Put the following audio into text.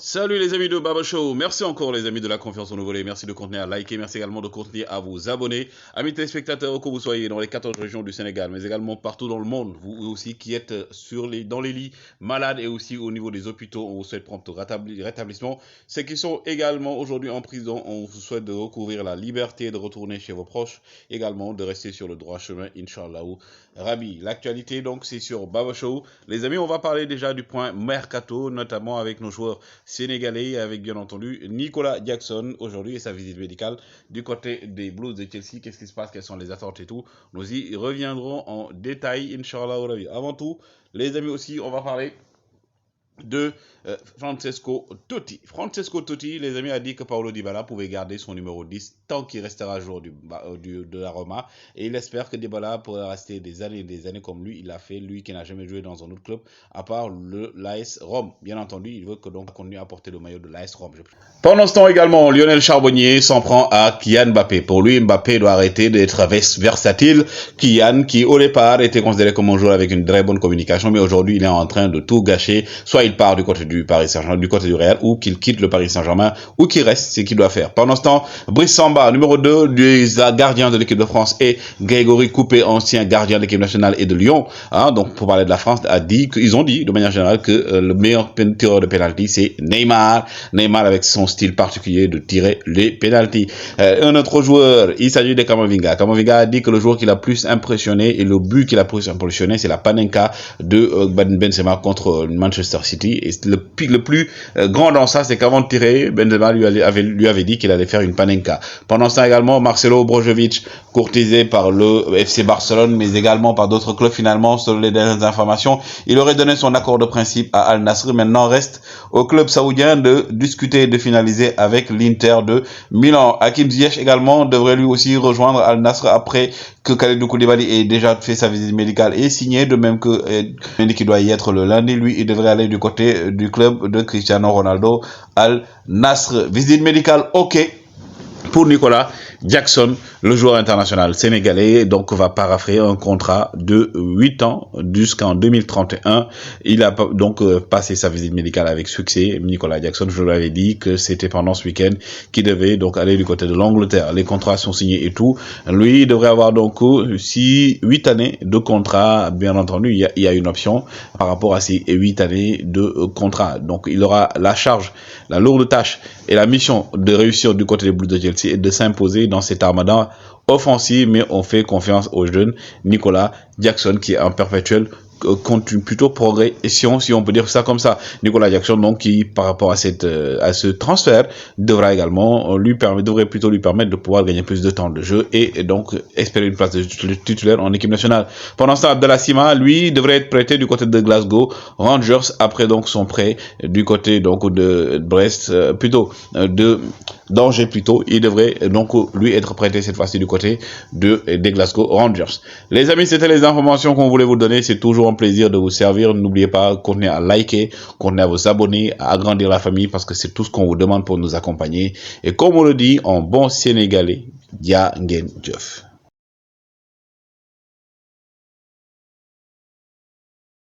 Salut les amis de Baba Show, merci encore les amis de la confiance renouvelée, merci de continuer à liker, merci également de continuer à vous abonner. Amis téléspectateurs, que vous soyez dans les 14 régions du Sénégal, mais également partout dans le monde, vous aussi qui êtes dans les lits malades et aussi au niveau des hôpitaux, on vous souhaite prompt rétablissement. Ceux qui sont également aujourd'hui en prison, on vous souhaite de recouvrir la liberté, de retourner chez vos proches, également de rester sur le droit chemin, Inch'Allah. Rabi, l'actualité donc c'est sur Baba Show. Les amis, on va parler déjà du point Mercato, notamment avec nos joueurs sénégalais, avec bien entendu Nicolas Jackson aujourd'hui et sa visite médicale du côté des Blues de Chelsea. Qu'est-ce qui se passe, quelles sont les attentes et tout. Nous y reviendrons en détail, Inch'Allah. Avant tout, les amis aussi, on va parler de Francesco Totti. Francesco Totti, les amis, a dit que Paulo Dybala pouvait garder son numéro 10 tant qu'il restera joueur de la Roma. Et il espère que Dybala pourra rester des années comme lui, il a fait, lui qui n'a jamais joué dans un autre club, à part l'AS Rome. Bien entendu, il veut que donc continue à porter le maillot de l'AS Rome. Pendant ce temps également, Lionel Charbonnier s'en prend à Kylian Mbappé. Pour lui, Mbappé doit arrêter d'être versatile. Kylian, qui au départ était considéré comme un joueur avec une très bonne communication, mais aujourd'hui, il est en train de tout gâcher. Soit il part du côté du Paris Saint-Germain, du côté du Real, ou qu'il quitte le Paris Saint-Germain, ou qu'il reste, c'est ce qu'il doit faire. Pendant ce temps, Brice Samba, numéro 2 du gardien de l'équipe de France, et Grégory Coupé, ancien gardien de l'équipe nationale et de Lyon, donc pour parler de la France, ils ont dit de manière générale que le meilleur tireur de pénalty, c'est Neymar. Neymar avec son style particulier de tirer les pénaltys. Un autre joueur, il s'agit de Camavinga. Camavinga a dit que le joueur qui l'a plus impressionné et le but qui l'a plus impressionné, c'est la Panenka de Benzema contre Manchester City. Et le plus grand dans ça, c'est qu'avant de tirer, Benzema lui avait dit qu'il allait faire une Panenka. Pendant ce temps également, Marcelo Brozovic, courtisé par le FC Barcelone, mais également par d'autres clubs finalement, selon les dernières informations, il aurait donné son accord de principe à Al Nassr. Maintenant, reste au club saoudien de discuter et de finaliser avec l'Inter de Milan. Hakim Ziyech également devrait lui aussi rejoindre Al Nassr après que Kalidou Koulibaly ait déjà fait sa visite médicale et signé, de même que Mendy qui doit y être le lundi, lui, il devrait aller du côté du club de Cristiano Ronaldo, Al Nassr. Visite médicale, ok, pour Nicolas Jackson, le joueur international sénégalais, donc va paraphrer un contrat de 8 ans jusqu'en 2031. Il a donc passé sa visite médicale avec succès. Nicolas Jackson, je l'avais dit que c'était pendant ce week-end qu'il devait donc aller du côté de l'Angleterre. Les contrats sont signés et tout. Lui, il devrait avoir donc 8 années de contrat. Bien entendu, il y a une option par rapport à ces 8 années de contrat. Donc, il aura la charge, la lourde tâche et la mission de réussir du côté des Blues de Chelsea et de s'imposer dans cette armada offensive, mais on fait confiance au jeune Nicolas Jackson qui est en perpétuel continue plutôt progression, si on peut dire ça comme ça. Nicolas Jackson, donc, qui par rapport à ce transfert devrait plutôt lui permettre de pouvoir gagner plus de temps de jeu et donc espérer une place de titulaire en équipe nationale. Pendant ce temps, Abdallah Sima, lui, devrait être prêté du côté de Glasgow Rangers après donc son prêt du côté donc de Brest, d'Angers plutôt. Il devrait donc lui être prêté cette fois-ci du côté des Glasgow Rangers. Les amis, c'était les informations qu'on voulait vous donner. C'est toujours un plaisir de vous servir. N'oubliez pas, continuez à liker, continuez à vous abonner, à agrandir la famille parce que c'est tout ce qu'on vous demande pour nous accompagner. Et comme on le dit en bon sénégalais, Dia Ngen Dieuf.